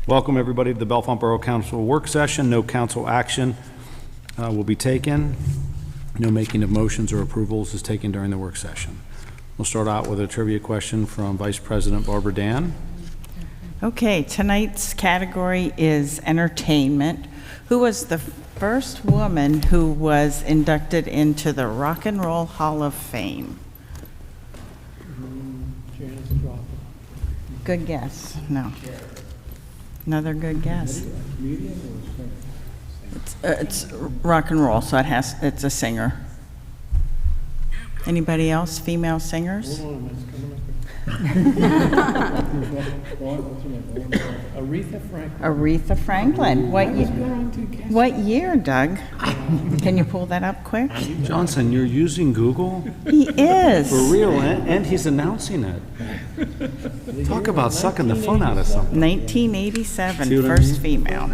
Welcome, everybody, to the Bellefonte Borough Council work session. No council action will be taken. No making of motions or approvals is taken during the work session. We'll start out with a trivia question from Vice President Barbara Dan. Okay, tonight's category is entertainment. Who was the first woman who was inducted into the Rock and Roll Hall of Fame? Good guess. No. Another good guess. It's rock and roll, so it's a singer. Anybody else? Female singers? Aretha Franklin. What year, Doug? Can you pull that up quick? Johnson, you're using Google? He is. For real, and he's announcing it. Talk about sucking the fun out of something. 1987, See what I first mean? female.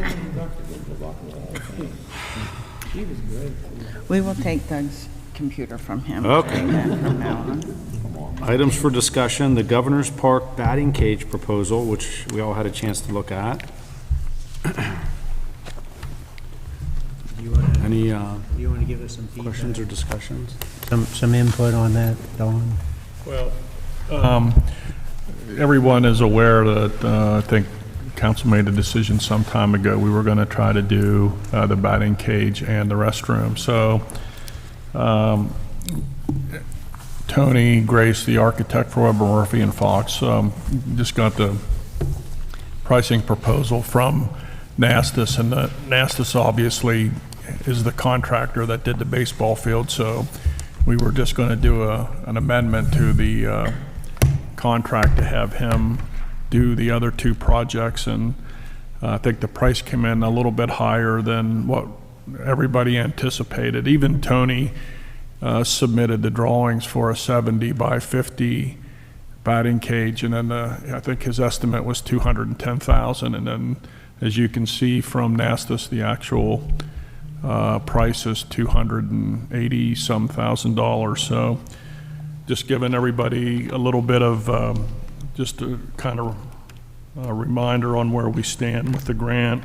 We will take Doug's computer from him. Okay. From now on. Items for discussion, the Governor's Park batting cage proposal, which we all had a chance to look at. Any You want to give us some feedback? questions or discussions? Some input on that, Dawn? Well, everyone is aware that I think council made a decision some time ago. We were going to try to do the batting cage and the restroom. So Tony Grace, the architect for Weber Murphy and Fox, just got the pricing proposal from Nastus, and Nastus obviously is the contractor that did the baseball field. So we were just going to do an amendment to the contract to have him do the other two projects, and I think the price came in a little bit higher than what everybody anticipated. Even Tony submitted the drawings for a 70 by 50 batting cage, and then I think his estimate was $210,000, and then as you can see from Nastus, the actual price is $280-some thousand. So just giving everybody a little bit of just a kind of a reminder on where we stand with the grant.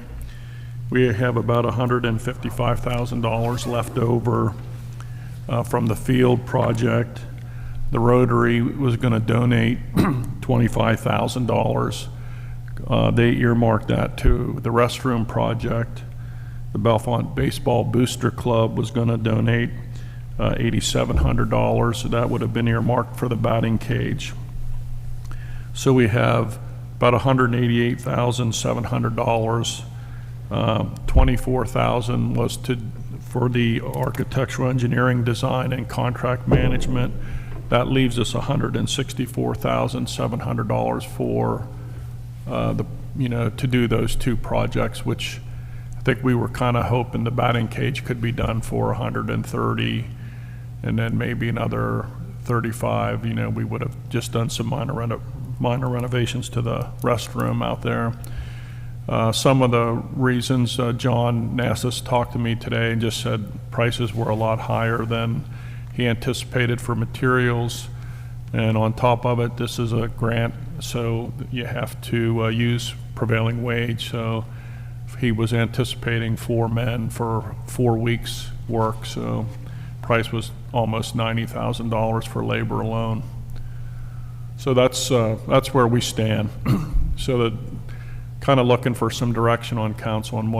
We have about $155,000 left over from the field project. The Rotary was going to donate $25,000. They earmarked that to the restroom project. The Bellefonte Baseball Booster Club was going to donate $8,700, so that would have been earmarked for the batting cage. So we have about $188,700. $24,000 was for the architectural engineering design and contract management. That leaves us $164,700 for to do those two projects, which I think we were kind of hoping the batting cage could be done for $130, and then maybe another $35. We would have just done some minor renovations to the restroom out there. Some of the reasons, John Nassus talked to me today and just said prices were a lot higher than he anticipated for materials. And on top of it, this is a grant, so you have to use prevailing wage. So he was anticipating 4 men for 4 weeks work. So price was almost $90,000 for labor alone. So that's where we stand. So that kind of looking for some direction on council and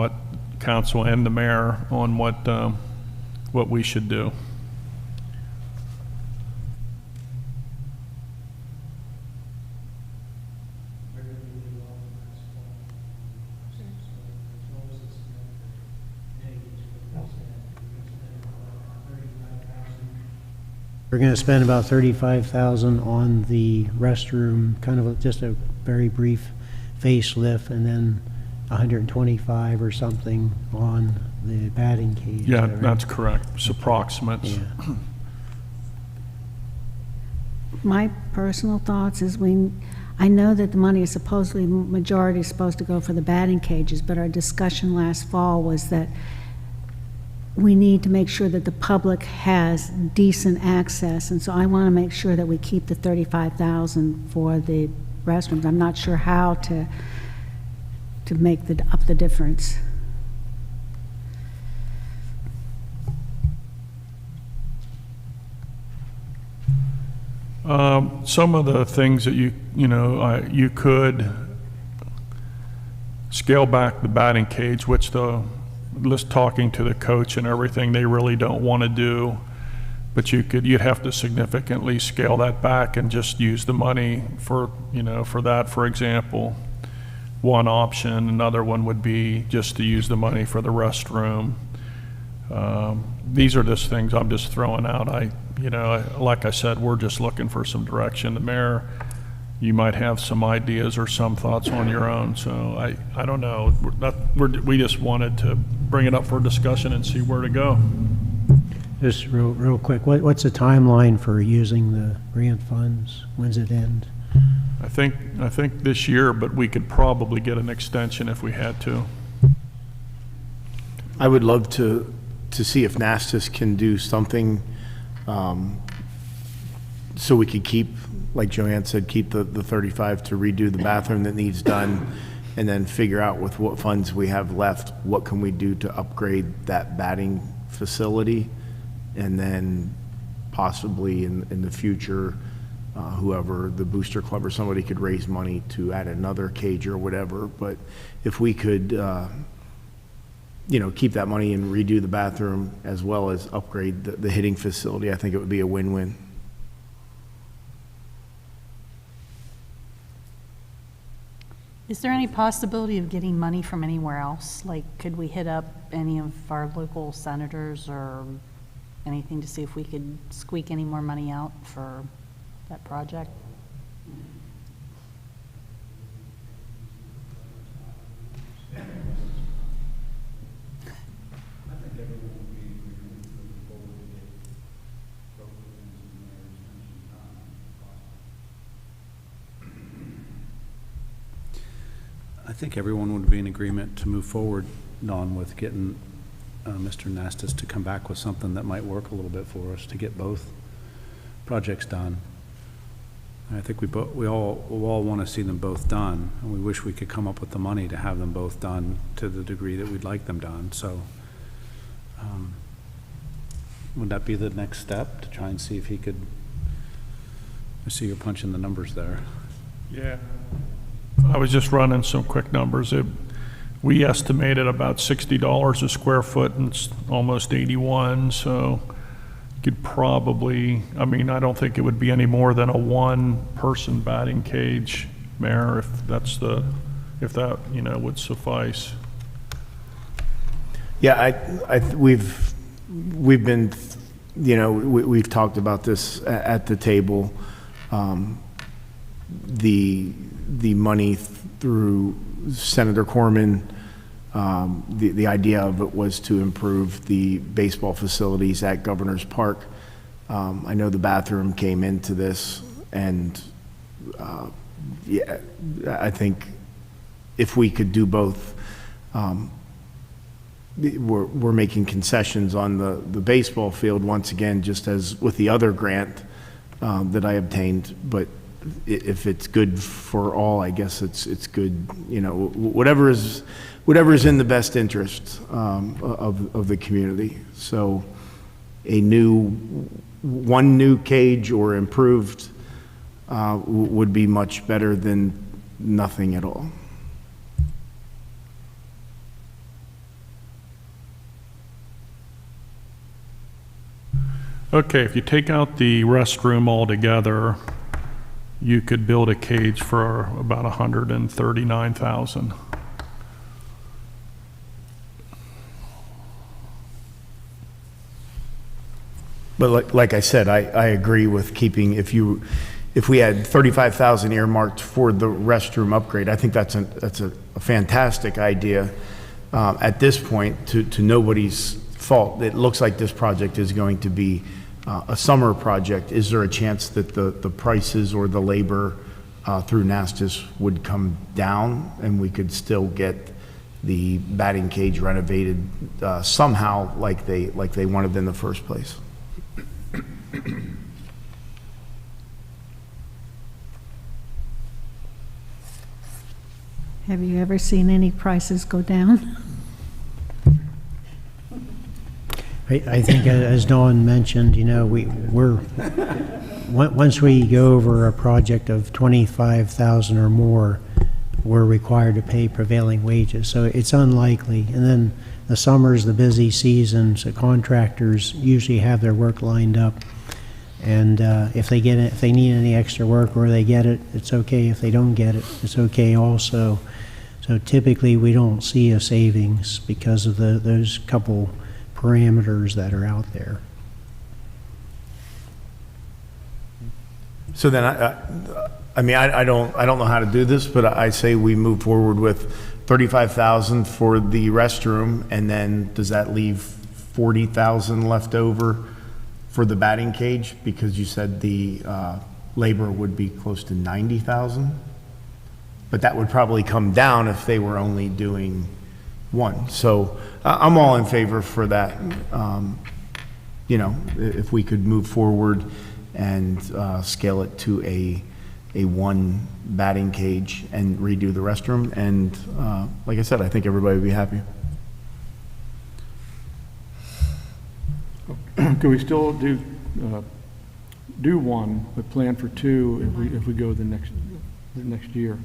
the mayor on what we should do. We're going to spend about $35,000 on the restroom, kind of just a very brief facelift, and then 125 or something on the batting cage. Yeah, right? that's correct. It's approximates. Yeah. My personal thoughts is I know that the money is supposedly, majority is supposed to go for the batting cages, but our discussion last fall was that we need to make sure that the public has decent access, and so I want to make sure that we keep the $35,000 for the restrooms. I'm not sure how to to make up the difference. Some of the things that you could scale back the batting cage, which just talking to the coach and everything, they really don't want to do. But you'd have to significantly scale that back and just use the money for that, for example. One option. Another one would be just to use the money for the restroom. These are just things I'm just throwing out. Like I said, we're just looking for some direction. The mayor, you might have some ideas or some thoughts on your own. So I don't know. We just wanted to bring it up for discussion and see where to go. Just real quick, what's the timeline for using the grant funds? When's it end? I think this year, but we could probably get an extension if we had to. I would love to see if NASTIS can do something so we could keep, like Joanne said, keep the 35 to redo the bathroom that needs done, and then figure out with what funds we have left, what can we do to upgrade that batting facility, and then possibly in the future, whoever, the booster club or somebody could raise money to add another cage or whatever. But if we could keep that money and redo the bathroom as well as upgrade the hitting facility, I think it would be a win-win. Is there any possibility of getting money from anywhere else? Like, could we hit up any of our local senators or anything to see if we could squeak any more money out for that project? I think everyone would be in agreement to move forward, Don, with getting Mr. Nastis to come back with something that might work a little bit for us to get both projects done. I think we all want to see them both done, and we wish we could come up with the money to have them both done to the degree that we'd like them done. So would that be the next step, to try and see if he could? I see you're punching the numbers there. Yeah. I was just running some quick numbers. We estimated about $60 a square foot, and it's almost 81. So you could probably, I don't think it would be any more than a one-person batting cage, Mayor, if that would suffice. Yeah, we've been, we've talked about this at the table. The money through Senator Corman, the idea of it was to improve the baseball facilities at Governor's Park. I know the bathroom came into this, and I think if we could do both, we're making concessions on the baseball field once again, just as with the other grant that I obtained. But if it's good for all, I guess it's good. Whatever is in the best interest of the community. So one new cage or improved would be much better than nothing at all. Okay, if you take out the restroom altogether, you could build a cage for about $139,000. But like I said, I agree with keeping, if we had 35,000 earmarked for the restroom upgrade, I think that's a fantastic idea. At this point, to nobody's fault, it looks like this project is going to be a summer project. Is there a chance that the prices or the labor through NASTIS would come down and we could still get the batting cage renovated somehow like they wanted in the first place? Have you ever seen any prices go down? I think as Dawn mentioned, you know, once we go over a project of 25,000 or more, we're required to pay prevailing wages. So it's unlikely. And then the summer's the busy season, so contractors usually have their work lined up. And if they need any extra work or they get it, it's okay. If they don't get it, it's okay also. So typically we don't see a savings because of those couple parameters that are out there. So then I mean, I don't know how to do this, but I say we move forward with 35,000 for the restroom, and then does that leave 40,000 left over for the batting cage? Because you said the labor would be close to 90,000, but that would probably come down if they were only doing one. So I'm all in favor for that. You know, if we could move forward and scale it to a one batting cage and redo the restroom. And like I said, I think everybody would be happy. Could we still do one, but plan for two if we go the next year?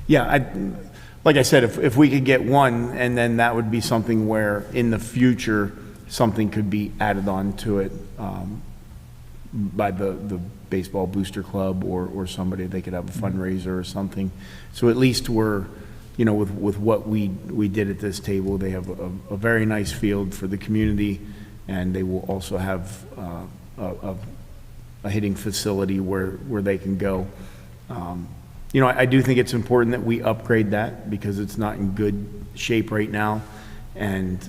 Yeah, like I said, if we could get one, and then that would be something where in the future, something could be added on to it by the baseball booster club or somebody, they could have a fundraiser or something. So at least we're, you know, with what we did at this table, they have a very nice field for the community, and they will also have a hitting facility where they can go. You know, I do think it's important that we upgrade that because it's not in good shape right now. And,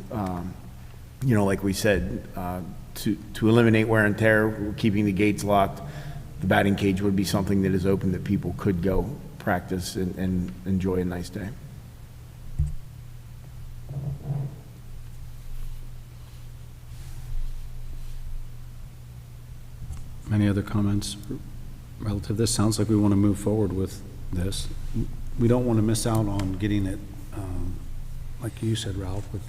you know, like we said, to eliminate wear and tear, keeping the gates locked, the batting cage would be something that is open that people could go practice and enjoy a nice day. Any other comments relative to this? Sounds like we want to move forward with this. We don't want to miss out on getting it, like you said, Ralph, with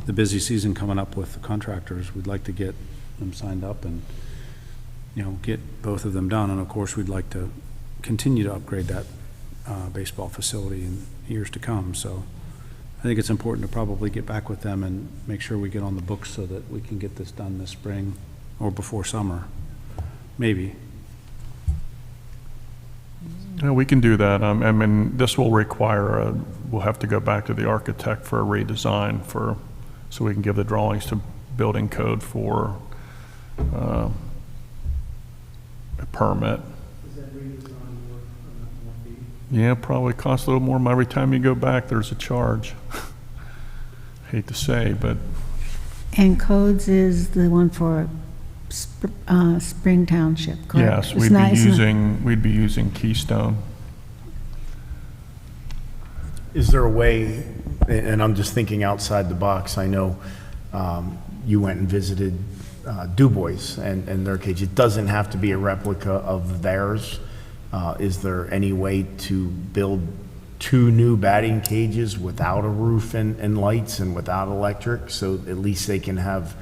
the busy season coming up with the contractors. We'd like to get them signed up and, you know, get both of them done. And of course, we'd like to continue to upgrade that baseball facility in years to come. So I think it's important to probably get back with them and make sure we get on the books so that we can get this done this spring or before summer, maybe. Yeah, we can do that. I mean, this will require we'll have to go back to the architect for a redesign so we can give the drawings to building code for a permit. Does that redesign work more fee? Yeah, probably costs a little more. Every time you go back, there's a charge. Hate to say, but. And codes is the one for Spring Township, correct? Yes, we'd be using Keystone. Is there a way, and I'm just thinking outside the box, I know you went and visited Du Bois and their cage. It doesn't have to be a replica of theirs. Is there any way to build two new batting cages without a roof and lights and without electric, so at least they can have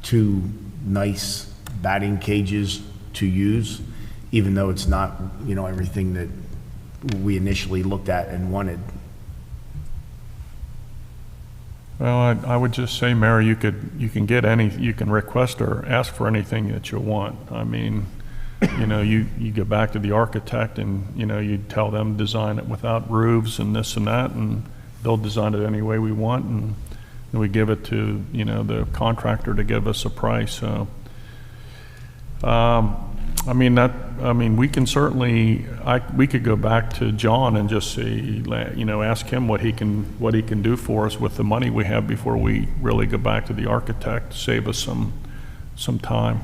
two nice batting cages to use, even though it's not, you know, everything that we initially looked at and wanted? Well, I would just say, Mary, you can request or ask for anything that you want. I mean, you know, you go back to the architect and, you know, you tell them design it without roofs and this and that, and they'll design it any way we want, and then we give it to, you know, the contractor to give us a price. So, I mean, we can certainly, we could go back to John and just see, you know, ask him what he can do for us with the money we have before we really go back to the architect, save us some time.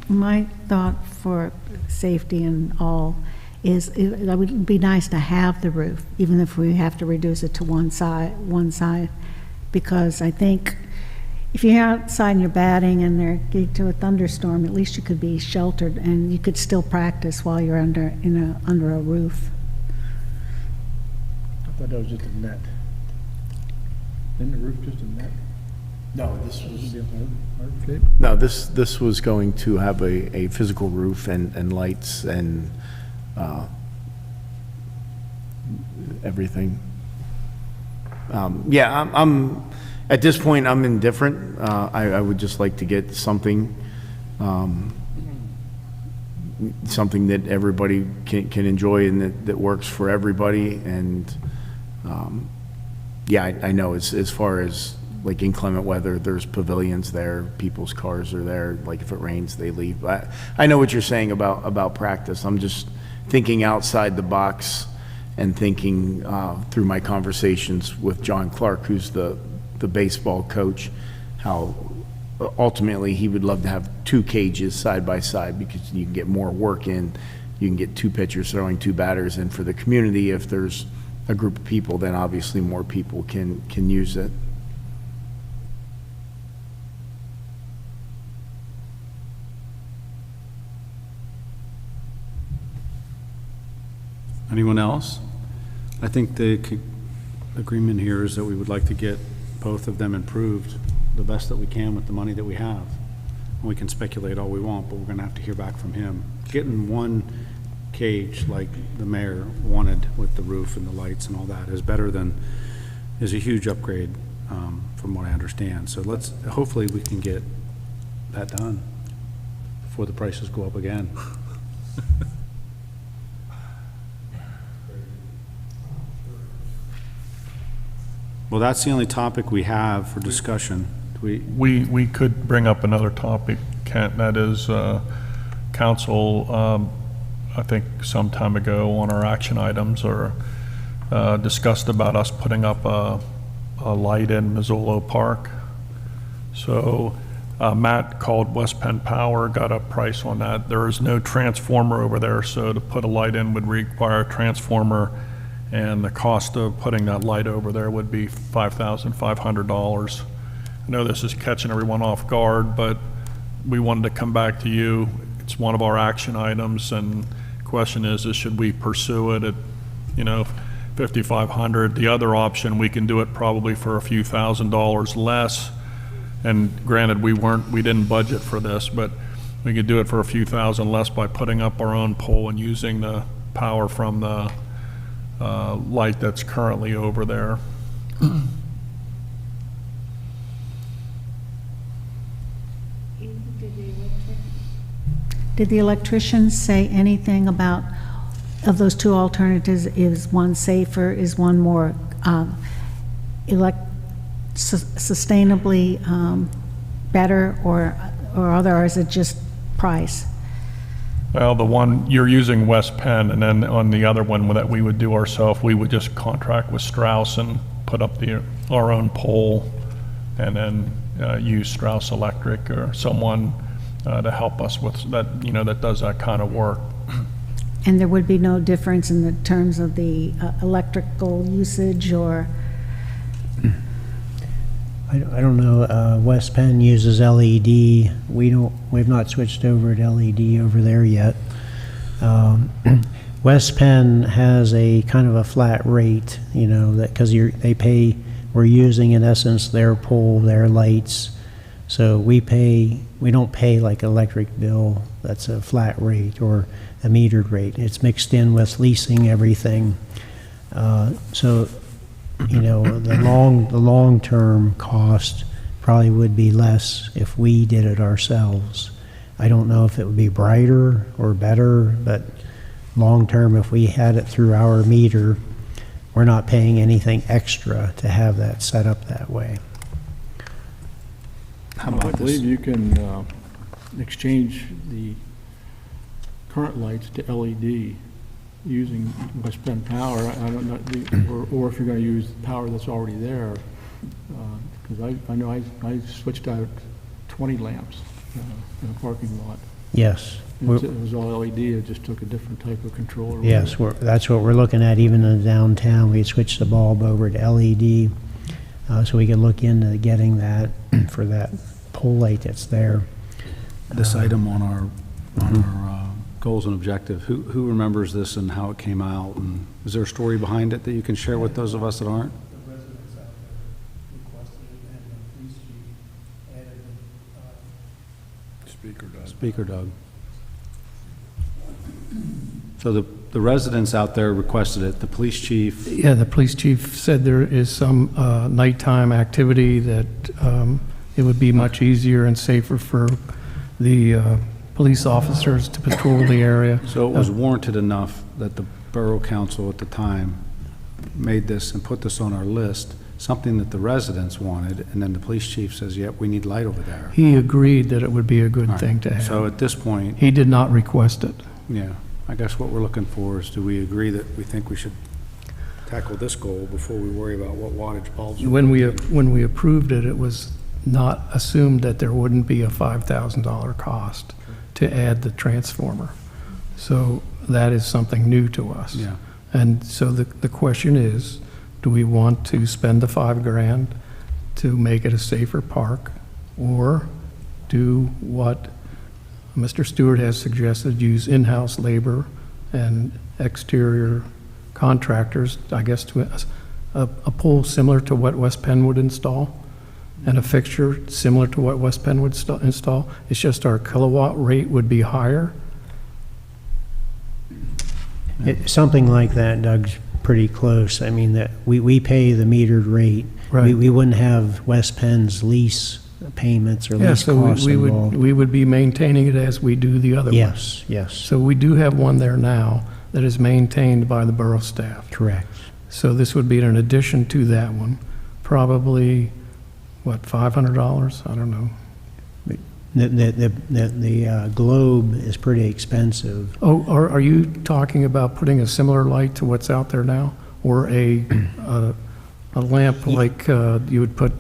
My thought for safety and all is it would be nice to have the roof, even if we have to reduce it to one side, because I think if you're outside and you're batting and they're getting to a thunderstorm, at least you could be sheltered and you could still practice while you're under a roof. I thought that was just a net. Isn't the roof just a net? No, this was, Okay. no, this was going to have a physical roof and lights and everything. Yeah, I'm at this point, I'm indifferent. I would just like to get something, something that everybody can enjoy and that works for everybody. And yeah, I know as far as like inclement weather, there's pavilions there, people's cars are there. Like if it rains, they leave. I know what you're saying about practice. I'm just thinking outside the box and thinking through my conversations with John Clark, who's the baseball coach, how ultimately he would love to have 2 cages side by side because you can get more work in. You can get 2 pitchers throwing 2 batters, and for the community, if there's a group of people, then obviously more people can use it. Anyone else? I think the agreement here is that we would like to get both of them improved the best that we can with the money that we have. And we can speculate all we want, but we're gonna have to hear back from him. Getting 1 cage like the mayor wanted with the roof and the lights and all that is a huge upgrade from what I understand. So hopefully we can get that done before the prices go up again. Well, that's the only topic we have for discussion. We could bring up another topic, Kent, that is council, I think some time ago on our action items or discussed about us putting up a light in Mazzolo Park. So Matt called West Penn Power, got a price on that. There is no transformer over there, so to put a light in would require a transformer, and the cost of putting that light over there would be $5,500. I know this is catching everyone off guard, but we wanted to come back to you. It's one of our action items, and the question is should we pursue it at, $5,500? The other option, we can do it probably for a few $1,000s less. And granted, we didn't budget for this, but we could do it for a few $1,000 less by putting up our own pole and using the power from the light that's currently over there. Did the electricians say anything about, of those 2 alternatives, is one safer, is one more sustainably better, or other, or is it just price? Well, the one, you're using West Penn, and then on the other one that we would do ourselves, we would just contract with Strauss and put up our own pole, and then use Strauss Electric or someone to help us with that, that does that kind of work. And there would be no difference in the terms of the electrical usage, or? I don't know, West Penn uses LED. We've not switched over to LED over there yet. West Penn has a kind of a flat rate, that because we're using in essence their pole, their lights. So we don't pay like electric bill, that's a flat rate or a metered rate. It's mixed in with leasing everything. So the long-term cost probably would be less if we did it ourselves. I don't know if it would be brighter or better, but long-term, if we had it through our meter, we're not paying anything extra to have that set up that way. How I about this? believe you can exchange the current lights to LED using West Penn power. I don't know, or if you're going to use power that's already there. Because I know I switched out 20 lamps in a parking lot. Yes. And it was all LED. It just took a different type of controller. Yes, that's what we're looking at. Even in downtown, we switched the bulb over to LED. so we could look into getting that for that pole light that's there. This item on our goals and objective, who remembers this and how it came out? And is there a story behind it that you can share with those of us that aren't? The residents out there requested it, and the police chief added Speaker Doug. So the residents out there requested it, the police chief, Yeah, the police chief said there is some nighttime activity that it would be much easier and safer for the police officers to patrol the area. so it was warranted enough that the Borough Council at the time made this and put this on our list, something that the residents wanted, and then the police chief says, yep, we need light over there. He agreed that it would be a good All right. thing to So have. at this point, He did not request it. yeah, I guess what we're looking for is, do we agree that we think we should tackle this goal before we worry about what wattage bulbs? When we approved it, it was not assumed that there wouldn't be a $5,000 cost to add the transformer. So that is something new to us. Yeah. And so the question is, do we want to spend the $5,000 to make it a safer park, or do what Mr. Stewart has suggested, use in-house labor and exterior contractors, I guess, to a pole similar to what West Penn would install, and a fixture similar to what West Penn would install? It's just our kilowatt rate would be higher. Something like that, Doug's pretty close. I mean, that we pay the metered rate. Right. We wouldn't have West Penn's lease payments or Yeah, lease so costs involved. we would be maintaining it as we do the other ones. Yes, yes, So we do have one there now that is maintained by the borough staff. correct. So this would be an addition to that one, probably, what, $500? I don't know. The globe is pretty expensive. Oh, are you talking about putting a similar light to what's out there now? Or a lamp like you would put,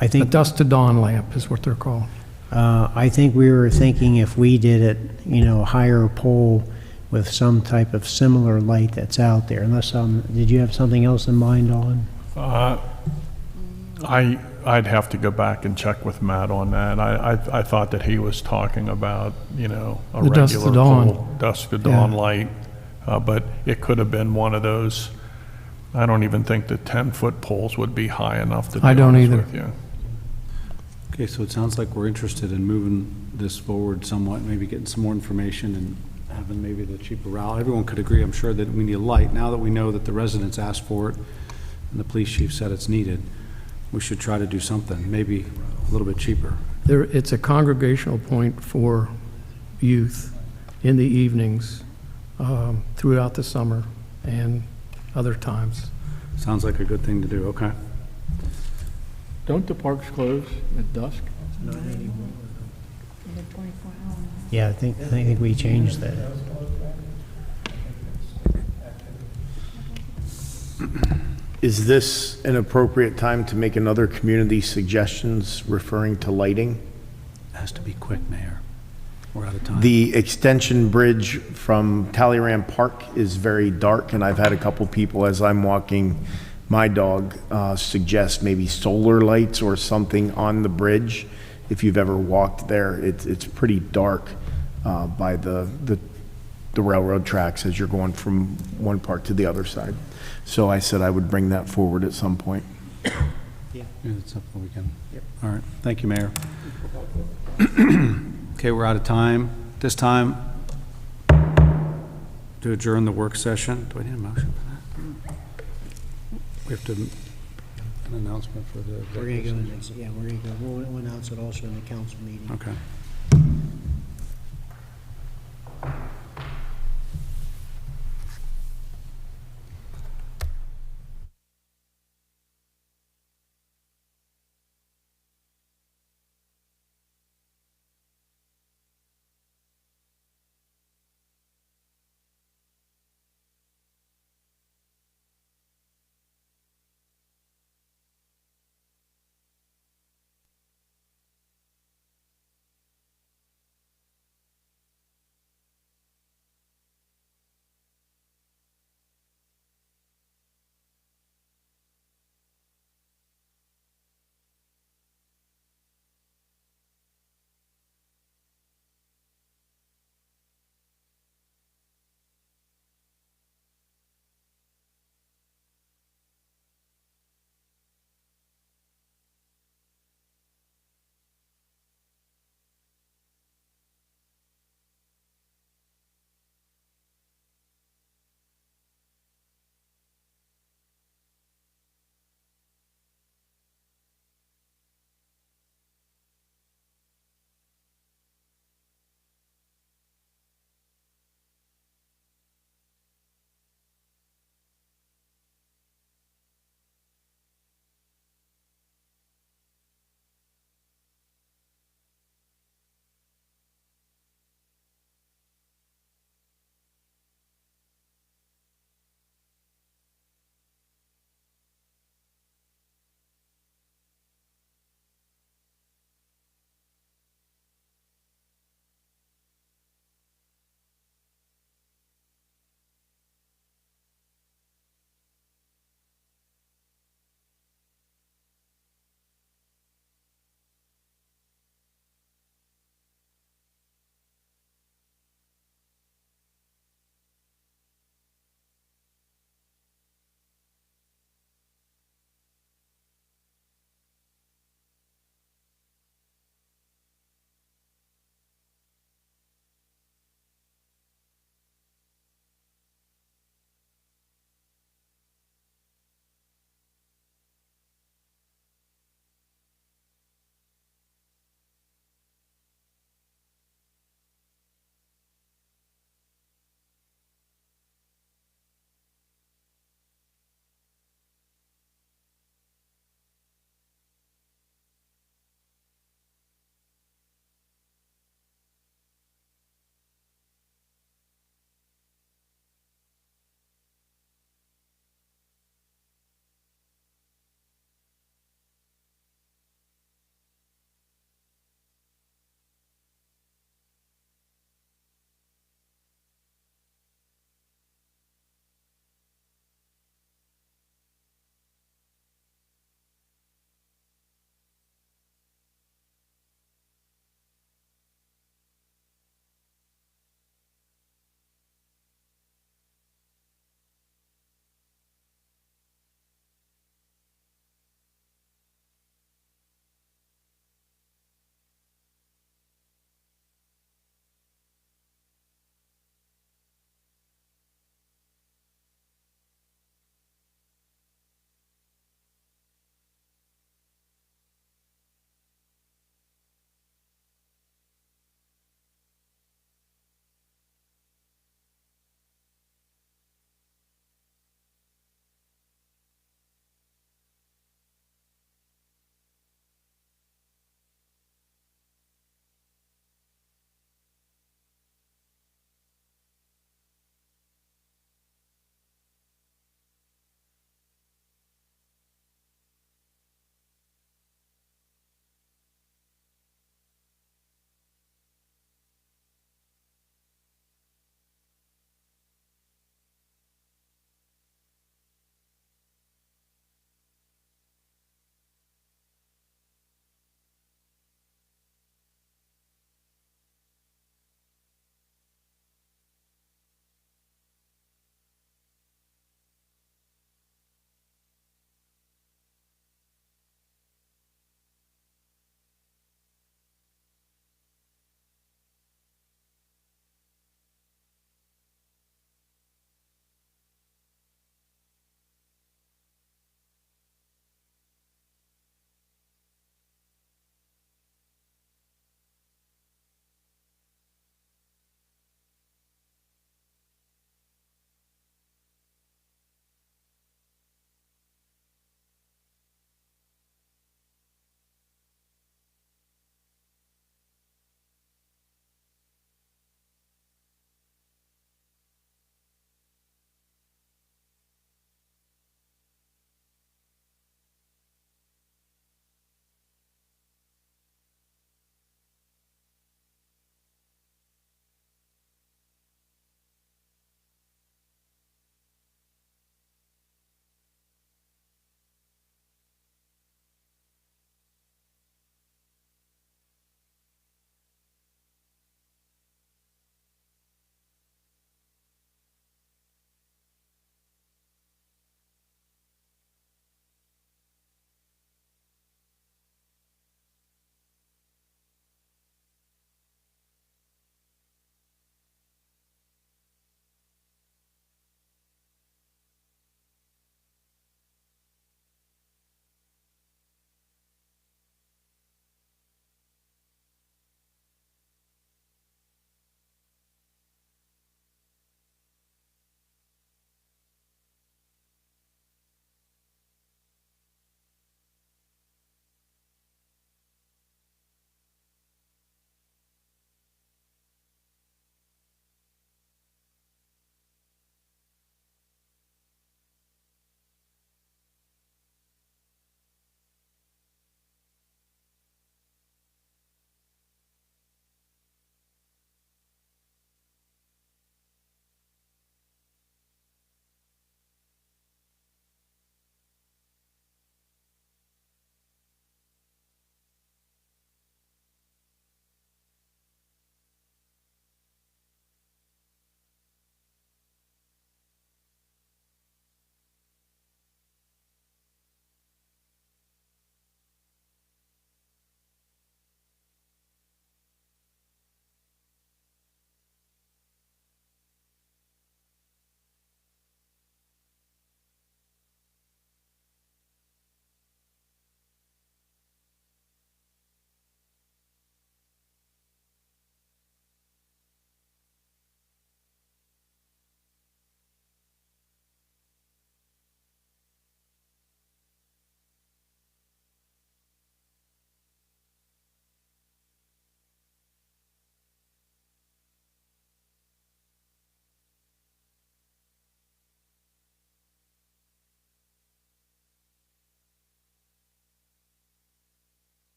I a think, dusk to dawn lamp is what they're called. I think we were thinking if we did it, a higher pole with some type of similar light that's out there, unless, did you have something else in mind, on? I'd have to go back and check with Matt on that. I thought that he was talking about, a The dusk to regular dawn. pole, dusk to dawn Yeah. light, but it could have been one of those. I don't even think the 10-foot poles would be high enough to be I don't honest either. with you. Okay, so it sounds like we're interested in moving this forward somewhat, maybe getting some more information and having maybe the cheaper route. Everyone could agree, I'm sure, that we need a light. Now that we know that the residents asked for it and the police chief said it's needed, we should try to do something, maybe a little bit cheaper. It's a congregational point for youth in the evenings, throughout the summer and other times. Sounds like a good thing to do, okay. Don't the parks close at dusk? Yeah, I think we changed that. Is this an appropriate time to make another community suggestions referring to lighting? Has to be quick, Mayor. We're out of time. The extension bridge from Talleyrand Park is very dark, and I've had a couple people, as I'm walking my dog, suggest maybe solar lights or something on the bridge. If you've ever walked there, it's pretty dark by the railroad tracks as you're going from one part to the other side. So I said I would bring that forward at some point. Yeah, that's something we can. All right, thank you, Mayor. Okay, we're out of time. This time, to adjourn the work session. Do I need a motion for that? We have to, an announcement for the. We're gonna go, we're gonna go, we'll announce it also in the council meeting. Okay.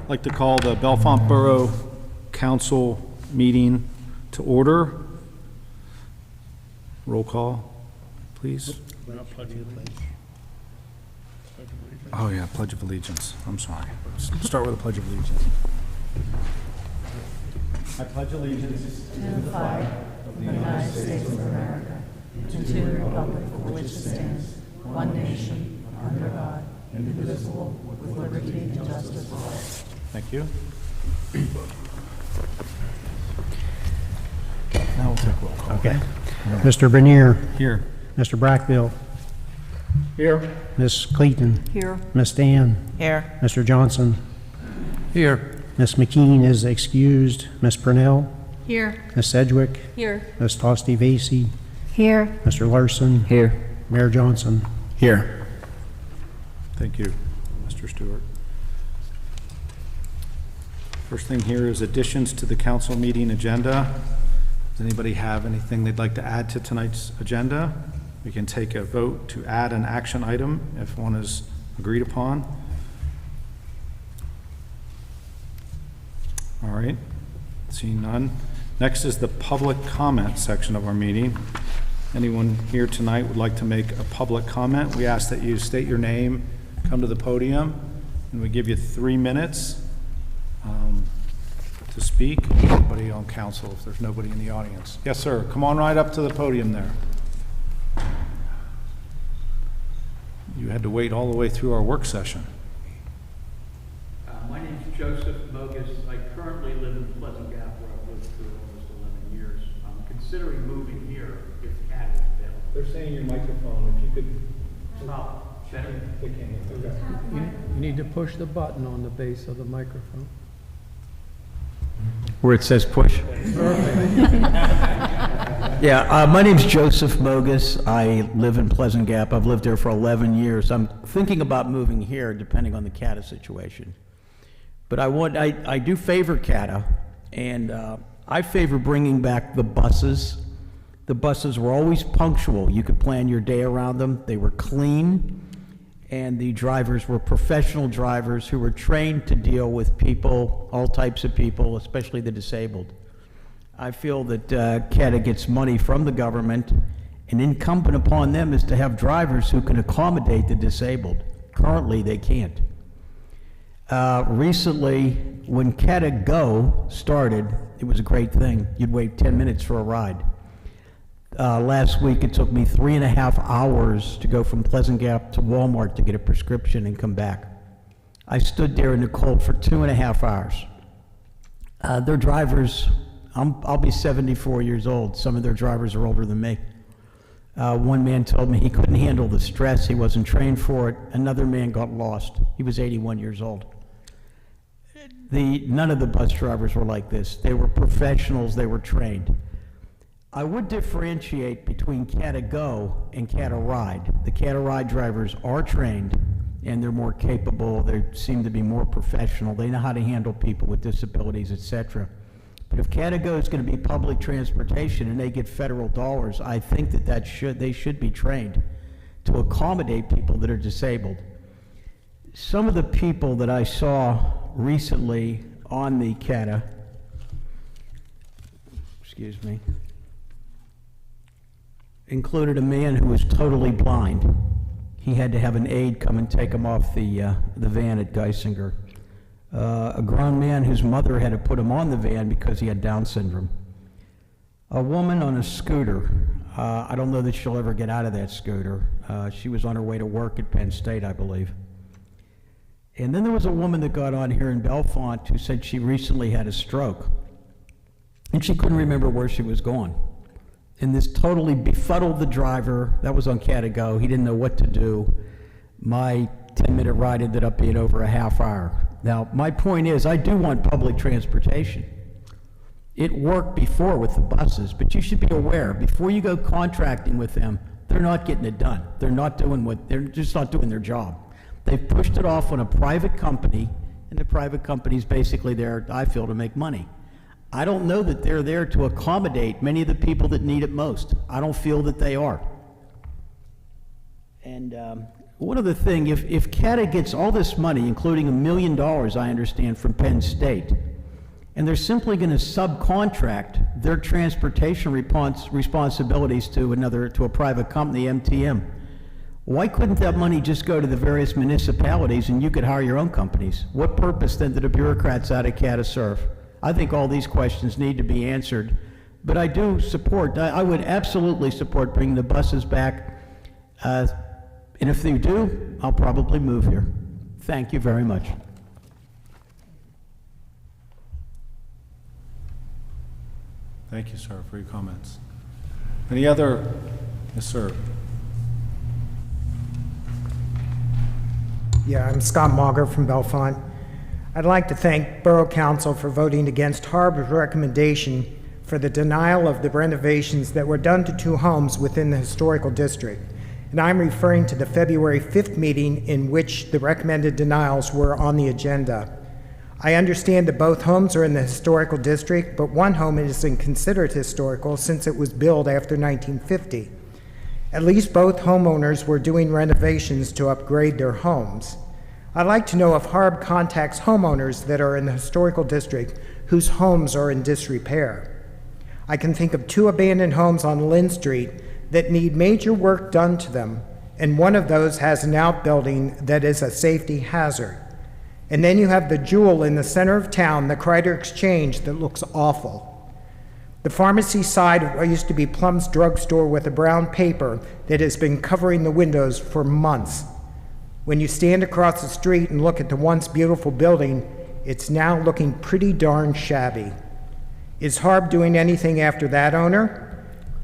I'd like to call the Bellefonte Borough Council meeting to order. Roll call, please. Oh, yeah, Pledge of Allegiance. I'm sorry. Start with the Pledge of Allegiance. I pledge allegiance To the flag of the United States of America, and to the republic for which it stands, one nation, under God, indivisible, with liberty and justice for all. Thank you. Now we'll take roll call. Okay. Mr. Bernier, Here. Mr. Brackbill, Here. Miss Clayton, Here. Miss Dan, Here. Mr. Johnson, Here. Miss McKean is excused, Miss Purnell, Here. Miss Sedgwick, Here. Miss Tosti Vasey, Here, Mr. Larson, Here. Mayor Johnson. Here. Thank you, Mr. Stewart. First thing here is additions to the council meeting agenda. Does anybody have anything they'd like to add to tonight's agenda? We can take a vote to add an action item if one is agreed upon. All right, seeing none. Next is the public comment section of our meeting. Anyone here tonight would like to make a public comment? We ask that you state your name, come to the podium, and we give you 3 minutes to speak. Anybody on council, if there's nobody in the audience. Yes, sir, come on right up to the podium there. You had to wait all the way through our work session. My name's Joseph Bogus. I currently live in Pleasant Gap, where I've lived for almost 11 years. I'm considering moving here if CAT is available. They're saying your microphone, if you could. Stop. Better? They can't hear. Okay. You need to push the button on the base of the microphone. Where it says push? Yeah, my name's Joseph Bogus. I live in Pleasant Gap. I've lived there for 11 years. I'm thinking about moving here, depending on the CATA situation. But I do favor CATA, and I favor bringing back the buses. The buses were always punctual. You could plan your day around them. They were clean, and the drivers were professional drivers who were trained to deal with people, all types of people, especially the disabled. I feel that CATA gets money from the government, and incumbent upon them is to have drivers who can accommodate the disabled. Currently, they can't. Recently, when CATA Go started, it was a great thing. You'd wait 10 minutes for a ride. Last week, it took me 3.5 hours to go from Pleasant Gap to Walmart to get a prescription and come back. I stood there in the cold for 2.5 hours. Their drivers, I'll be 74 years old. Some of their drivers are older than me. One man told me he couldn't handle the stress. He wasn't trained for it. Another man got lost. He was 81 years old. None of the bus drivers were like this. They were professionals. They were trained. I would differentiate between CATA Go and CATA Ride. The CATA Ride drivers are trained, and they're more capable. They seem to be more professional. They know how to handle people with disabilities, etc. But if CATA Go is going to be public transportation and they get federal dollars, I think they should be trained to accommodate people that are disabled. Some of the people that I saw recently on the CATA, included a man who was totally blind. He had to have an aide come and take him off the van at Geisinger. A grown man whose mother had to put him on the van because he had Down syndrome. A woman on a scooter. I don't know that she'll ever get out of that scooter. She was on her way to work at Penn State, I believe. And then there was a woman that got on here in Bellefonte who said she recently had a stroke. And she couldn't remember where she was going. And this totally befuddled the driver. That was on CATA Go. He didn't know what to do. My 10-minute ride ended up being over a half hour. Now, my point is, I do want public transportation. It worked before with the buses, but you should be aware, before you go contracting with them, they're not getting it done. They're just not doing their job. They've pushed it off on a private company, and the private company's basically there, I feel, to make money. I don't know that they're there to accommodate many of the people that need it most. I don't feel that they are. And one other thing, if CATA gets all this money, including $1 million, I understand, from Penn State, and they're simply going to subcontract their transportation responsibilities to a private company, MTM, why couldn't that money just go to the various municipalities and you could hire your own companies? What purpose then do the bureaucrats out of CATA serve? I think all these questions need to be answered, but I do support, I would absolutely support bringing the buses back, and if they do, I'll probably move here. Thank you very much. Thank you, sir, for your comments. Any other? Yes, sir. Yeah, I'm Scott Mauger from Bellefonte. I'd like to thank Borough Council for voting against Harb's recommendation for the denial of the renovations that were done to 2 homes within the historical district. And I'm referring to the February 5th meeting in which the recommended denials were on the agenda. I understand that both homes are in the historical district, but one home isn't considered historical since it was built after 1950. At least both homeowners were doing renovations to upgrade their homes. I'd like to know if Harb contacts homeowners that are in the historical district whose homes are in disrepair. I can think of 2 abandoned homes on Lynn Street that need major work done to them, and one of those has an outbuilding that is a safety hazard. And then you have the Jewel in the center of town, the Kreider Exchange, that looks awful. The pharmacy side of what used to be Plum's drugstore with a brown paper that has been covering the windows for months. When you stand across the street and look at the once beautiful building, it's now looking pretty darn shabby. Is Harb doing anything after that owner?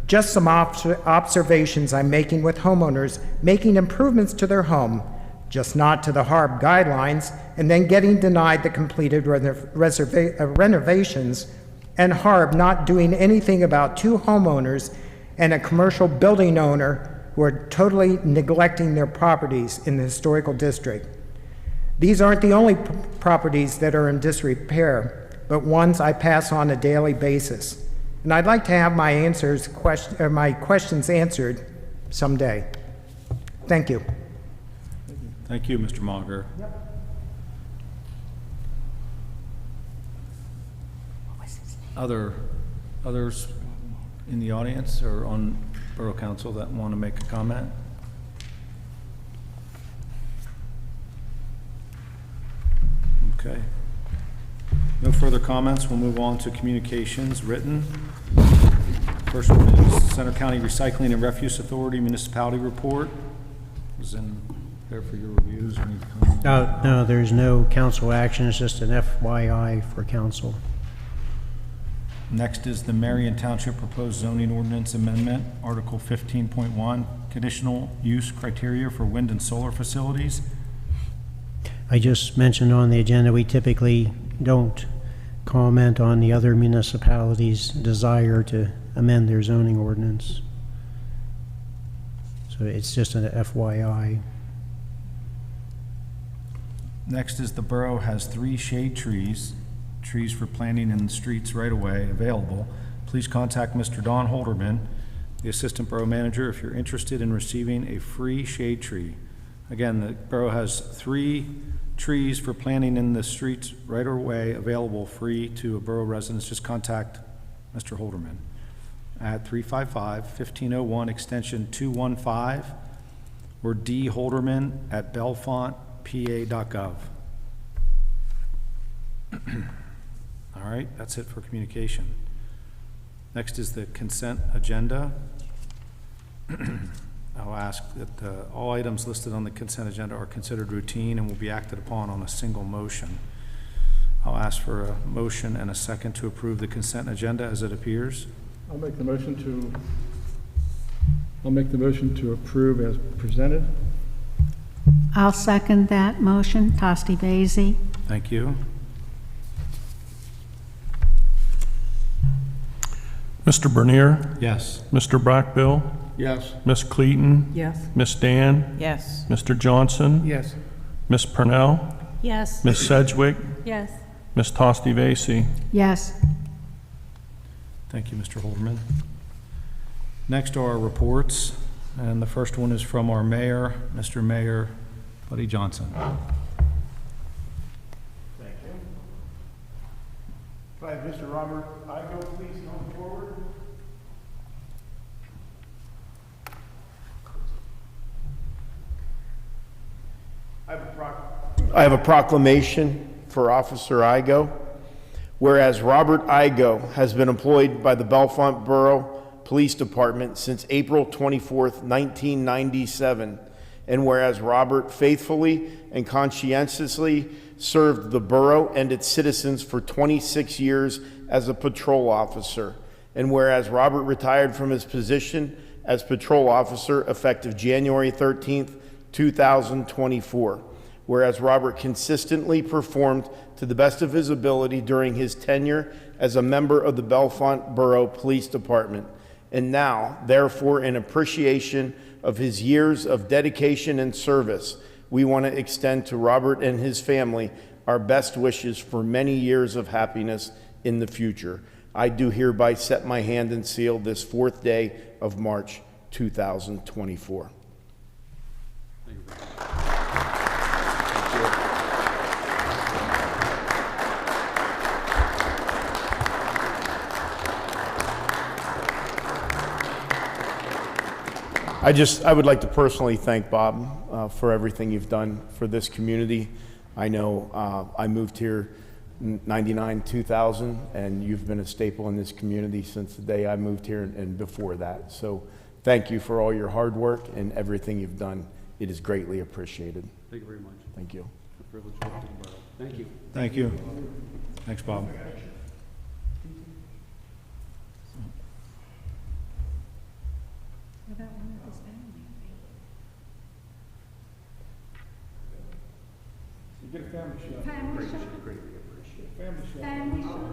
Just some observations I'm making with homeowners making improvements to their home, just not to the Harb guidelines, and then getting denied the completed renovations, and Harb not doing anything about 2 homeowners and a commercial building owner who are totally neglecting their properties in the historical district. These aren't the only properties that are in disrepair, but ones I pass on a daily basis. And I'd like to have my questions answered someday. Thank you. Thank you, Mr. Mauger. Others in the audience or on Borough Council that want to make a comment? Okay. No further comments. We'll move on to communications written. First one is Center County Recycling and Refuse Authority Municipality Report. Is in there for your reviews. Any comment? No, there's no council action. It's just an FYI for council. Next is the Marion Township Proposed Zoning Ordinance Amendment, Article 15.1, Conditional Use Criteria for Wind and Solar Facilities. I just mentioned on the agenda, we typically don't comment on the other municipalities' desire to amend their zoning ordinance. So it's just an FYI. Next is the borough has 3 shade trees for planting in the streets right away available. Please contact Mr. Don Holderman, the Assistant Borough Manager, if you're interested in receiving a free shade tree. Again, the borough has 3 trees for planting in the streets right away available free to a borough residents. Just contact Mr. Holderman at 355-1501 extension 215 or dholderman@bellefontepa.gov. All right, that's it for communication. Next is the consent agenda. I'll ask that all items listed on the consent agenda are considered routine and will be acted upon on a single motion. I'll ask for a motion and a second to approve the consent agenda as it appears. I'll make the motion to approve as presented. I'll second that motion. Tosti Vasey. Thank you. Mr. Bernier, Yes. Mr. Brackbill, Yes. Miss Cleaton, Yes. Miss Dan, Yes. Mr. Johnson, Yes. Miss Purnell, Yes. Miss Sedgwick, Yes. Miss Tosti Vasey. Yes. Thank you, Mr. Holderman. Next are our reports. And the first one is from our mayor, Mr. Mayor Buddy Johnson. Thank you. Can I have Mr. Robert Igo please come forward? I have a proclamation for Officer Igo. Whereas Robert Igo has been employed by the Bellefonte Borough Police Department since April 24th, 1997, and whereas Robert faithfully and conscientiously served the borough and its citizens for 26 years as a patrol officer, and whereas Robert retired from his position as patrol officer effective January 13th, 2024, whereas Robert consistently performed to the best of his ability during his tenure as a member of the Bellefonte Borough Police Department, and now, therefore, in appreciation of his years of dedication and service, we want to extend to Robert and his family our best wishes for many years of happiness in the future. I do hereby set my hand and seal this 4th day of March 2024. I would like to personally thank Bob for everything you've done for this community. I know I moved here in 99, 2000, and you've been a staple in this community since the day I moved here and before that. So thank you for all your hard work and everything you've done. It is greatly appreciated. Thank you very much. Thank you. Thank you. Thank you. Thanks, Bob. Get a family shot. Family shot. Greatly appreciate it. Family shot. Family shot.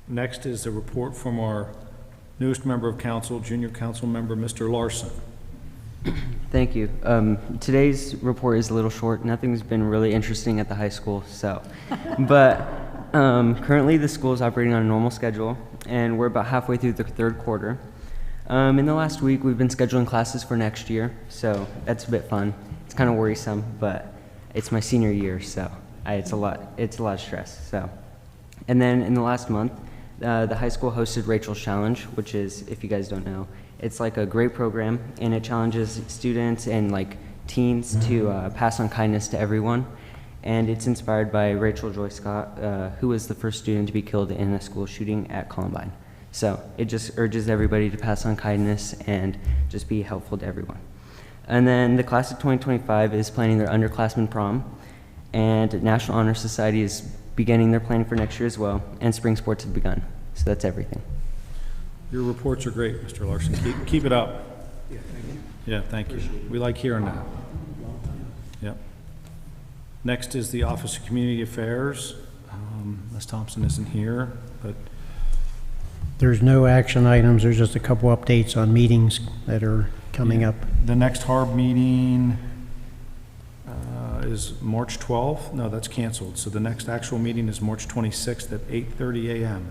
Next is a report from our newest member of council, junior council member, Mr. Larson. Thank you. Today's report is a little short. Nothing's been really interesting at the high school, so. But currently the school is operating on a normal schedule, and we're about halfway through the 3rd quarter. In the last week, we've been scheduling classes for next year, so that's a bit fun. It's kind of worrisome, but it's my senior year, so it's a lot of stress. So, and then in the last month, the high school hosted Rachel's Challenge, which is, if you guys don't know, it's like a great program, and it challenges students and like teens to pass on kindness to everyone. And it's inspired by Rachel Joy Scott, who was the first student to be killed in a school shooting at Columbine. So it just urges everybody to pass on kindness and just be helpful to everyone. And then the class of 2025 is planning their underclassmen prom, and National Honor Society is beginning their planning for next year as well, and spring sports have begun. So that's everything. Your reports are great, Mr. Larson. Keep it up. Yeah, thank you. Yeah, thank you. We like hearing that. Yep. Next is the Office of Community Affairs. Ms. Thompson isn't here, but There's no action items, there's just a couple updates on meetings that are coming up. the next HARB meeting is March 12th. No, that's canceled. So the next actual meeting is March 26th at 8:30 a.m.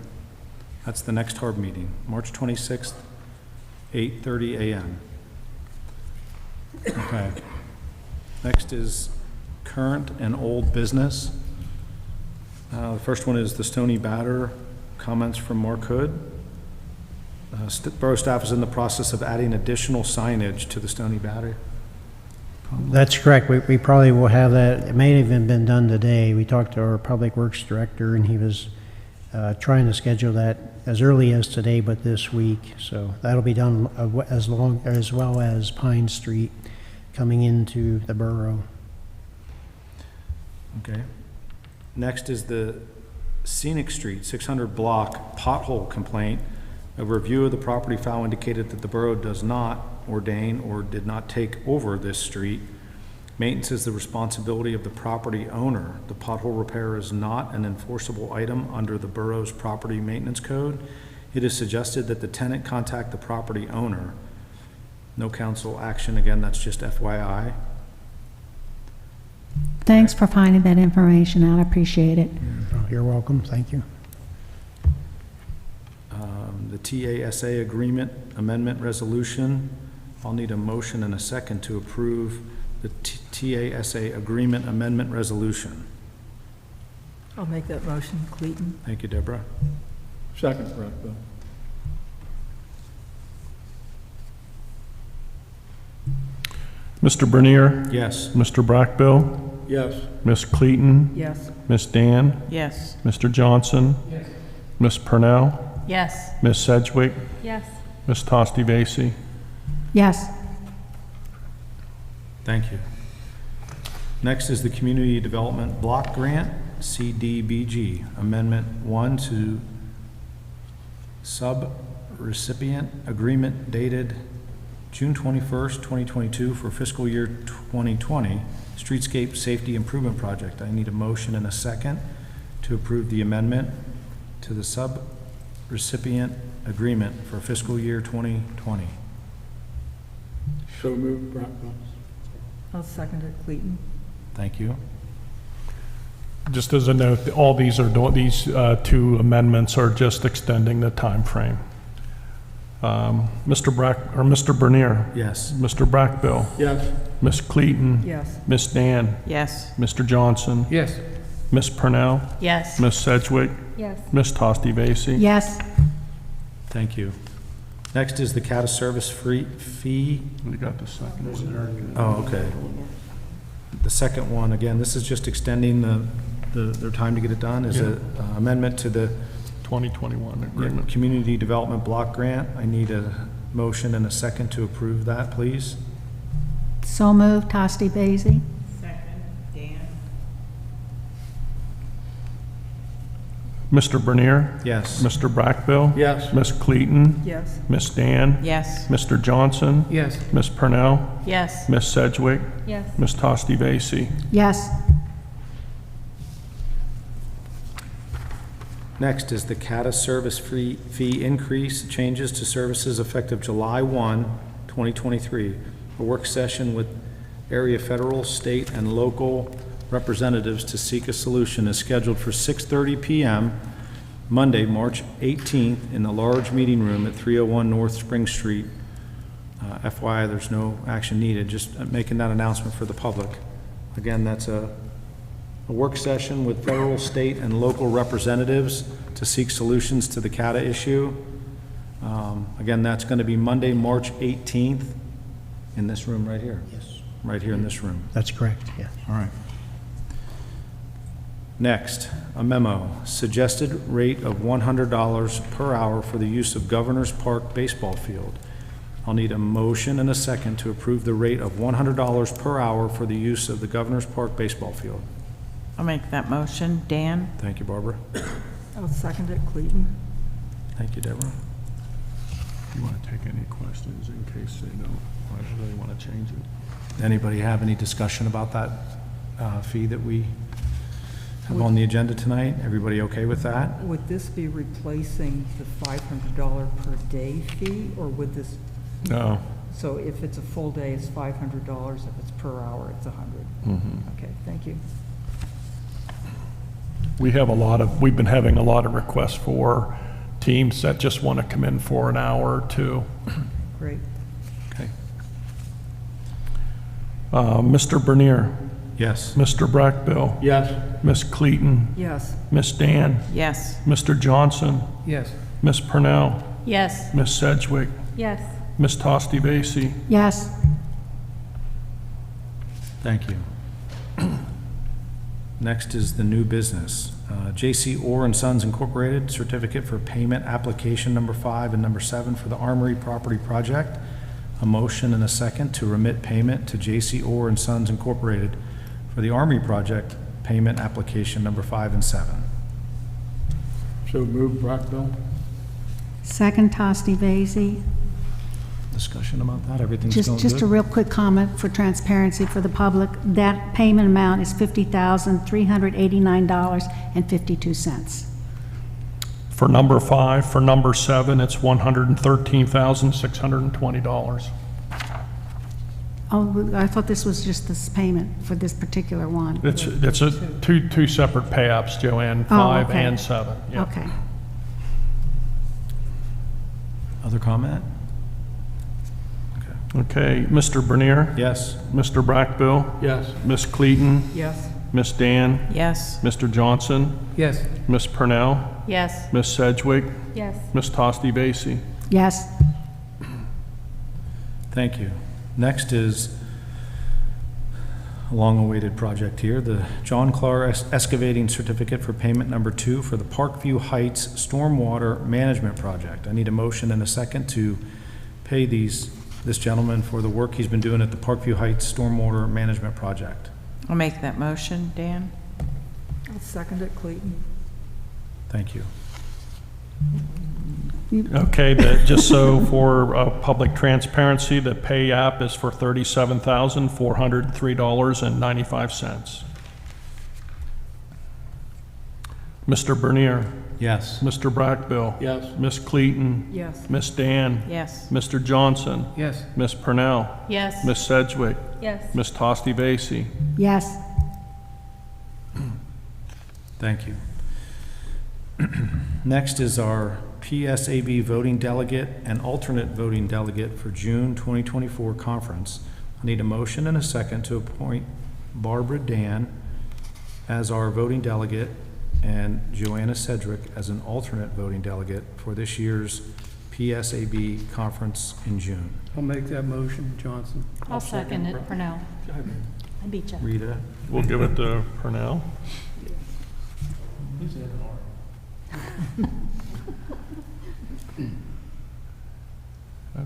That's the next HARB meeting, March 26th, 8:30 a.m. Okay. Next is current and old business. The first one is the Stony Batter, comments from Mark Hood. Borough staff is in the process of adding additional signage to the Stony Batter. That's correct, we probably will have that, it may have even been done today. We talked to our Public Works Director, and he was trying to schedule that as early as today, but this week. So that'll be done as well as Pine Street coming into the borough. Okay. Next is the Scenic Street 600 block pothole complaint. A review of the property file indicated that the borough does not ordain or did not take over this street. Maintenance is the responsibility of the property owner. The pothole repair is not an enforceable item under the borough's property maintenance code. It is suggested that the tenant contact the property owner. No council action. Again, that's just FYI. Thanks for finding that information out. I appreciate it. You're welcome. Thank you. The TASA agreement amendment resolution. I'll need a motion and a second to approve the TASA agreement amendment resolution. I'll make that motion, Clayton. Thank you, Deborah. Second, Brackbill. Mr. Bernier? Yes. Mr. Brackbill? Yes. Ms. Clayton? Yes. Ms. Dan? Yes. Mr. Johnson? Yes. Ms. Purnell? Yes. Ms. Sedgwick? Yes. Ms. Tosti Vasey? Yes. Thank you. Next is the Community Development Block Grant, CDBG, Amendment 1 to Sub-Recipient Agreement dated June 21st, 2022 for fiscal year 2020, Streetscape Safety Improvement Project. I need a motion and a second to approve the amendment to the Sub-Recipient Agreement for fiscal year 2020. So moved, Brackbill. I'll second it, Clayton. Thank you. Just as a note, all these are these two amendments are just extending the time frame. Mr. Bernier? Yes. Mr. Brackbill? Yes. Ms. Clayton? Yes. Ms. Dan? Yes. Mr. Johnson? Yes. Ms. Purnell? Yes. Ms. Sedgwick? Yes. Ms. Tosti Vasey? Yes. Thank you. Next is the CATA service fee. You got the second. Oh, okay. The second one, again, this is just extending their time to get it done. Is an amendment to the 2021 agreement. Community Development Block Grant. I need a motion and a second to approve that, please. So moved, Tosti Vasey. Second, Dan. Mr. Bernier? Yes. Mr. Brackbill? Yes. Ms. Clayton? Yes. Ms. Dan? Yes. Mr. Johnson? Yes. Ms. Purnell? Yes. Ms. Sedgwick? Yes. Ms. Tosti Vasey? Yes. Next is the CATA service fee increase, changes to services effective July 1, 2023. A work session with area federal, state, and local representatives to seek a solution is scheduled for 6:30 p.m. Monday, March 18th in the large meeting room at 301 North Spring Street. FYI, there's no action needed, just making that announcement for the public. Again, that's a work session with federal, state, and local representatives to seek solutions to the CATA issue. Again, that's going to be Monday, March 18th in this room right here. Yes. Right here in this room. That's correct, yeah. All right. Next, a memo, suggested rate of $100 per hour for the use of Governor's Park baseball field. I'll need a motion and a second to approve the rate of $100 per hour for the use of the Governor's Park baseball field. I'll make that motion, Dan. Thank you, Barbara. I'll second it, Clayton. Thank you, Deborah. You want to take any questions in case they don't, I really want to change it. Anybody have any discussion about that fee that we have on the agenda tonight? Everybody okay with that? Would this be replacing the $500 per day fee, or would this, No. so if it's a full day, it's $500, if it's per hour, it's $100? Okay, thank you. We've been having a lot of requests for teams that just want to come in for an hour or two. Great. Okay. Mr. Bernier? Yes. Mr. Brackbill? Yes. Ms. Clayton? Yes. Ms. Dan? Yes. Mr. Johnson? Yes. Ms. Purnell? Yes. Ms. Sedgwick? Yes. Ms. Tosti Vasey? Yes. Thank you. Next is the new business. J.C. Orr and Sons Incorporated, certificate for payment application number 5 and number 7 for the Armory property project. A motion and a second to remit payment to J.C. Orr and Sons Incorporated for the Armory project payment application number 5 and 7. So moved, Brockville? Second, Tosti Vasey. Discussion about that? Everything's going good? Just a real quick comment for transparency for the public. That payment amount is $50,389.52. For number 5, for number 7, it's $113,620. Oh, I thought this was just this payment for this particular one. It's a two separate pay-apps, Joanne, 5 okay. and 7. Yeah. Okay. Other comment? Okay, Mr. Bernier? Yes. Mr. Brackbill? Yes. Ms. Cleaton? Yes. Ms. Dan? Yes. Mr. Johnson? Yes. Ms. Purnell? Yes. Ms. Sedgwick? Yes. Ms. Tosti Vasey? Yes. Thank you. Next is a long-awaited project here, the John Clark Excavating Certificate for Payment Number 2 for the Parkview Heights Stormwater Management Project. I need a motion and a second to pay this gentleman for the work he's been doing at the Parkview Heights Stormwater Management Project. I'll make that motion, Dan. I'll second it, Clayton. Thank you. Okay, just so for public transparency, the pay app is for $37,403.95. Mr. Bernier? Yes. Mr. Brackbill? Yes. Ms. Cleaton? Yes. Ms. Dan? Yes. Mr. Johnson? Yes. Ms. Purnell? Yes. Ms. Sedgwick? Yes. Ms. Tosti Vasey? Yes. Thank you. Next is our PSAB voting delegate and alternate voting delegate for June 2024 conference. I need a motion and a second to appoint Barbara Dan as our voting delegate and Joanna Sedgwick as an alternate voting delegate for this year's PSAB conference in June. I'll make that motion, Johnson. I'll second it for now. I beat you. Rita? We'll give it to Purnell.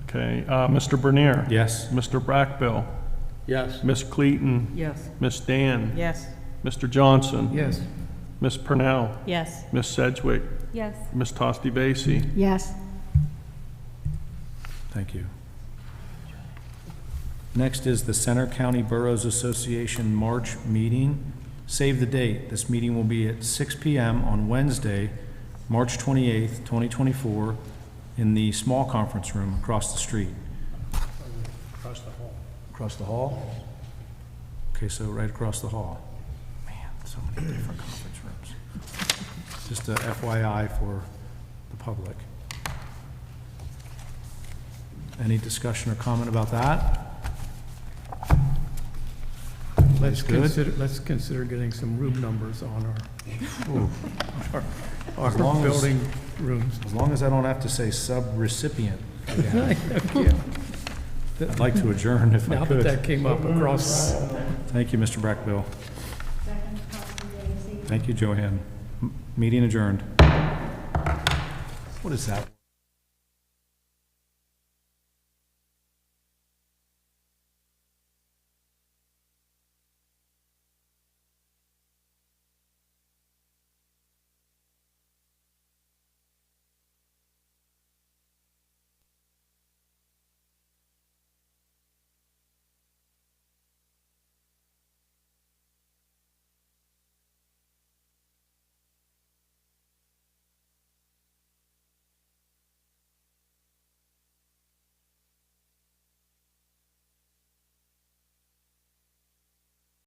Okay, Mr. Bernier? Yes. Mr. Brackbill? Yes. Ms. Cleaton? Yes. Ms. Dan? Yes. Mr. Johnson? Yes. Ms. Purnell? Yes. Ms. Sedgwick? Yes. Ms. Tosti Vasey? Yes. Thank you. Next is the Center County Boroughs Association March meeting. Save the date. This meeting will be at 6 p.m. on Wednesday, March 28th, 2024, in the small conference room across the street. Across the hall. Across the hall? Okay, so right across the hall. Man, so many different conference rooms. Just a FYI for the public. Any discussion or comment about that? Let's Good. consider getting some room numbers on our As long as- building rooms. As long as I don't have to say sub-recipient again. I'd like to adjourn if I Now that could. that came up across. Thank you, Mr. Brackbill. Thank you, Joanne. Meeting adjourned. What is that?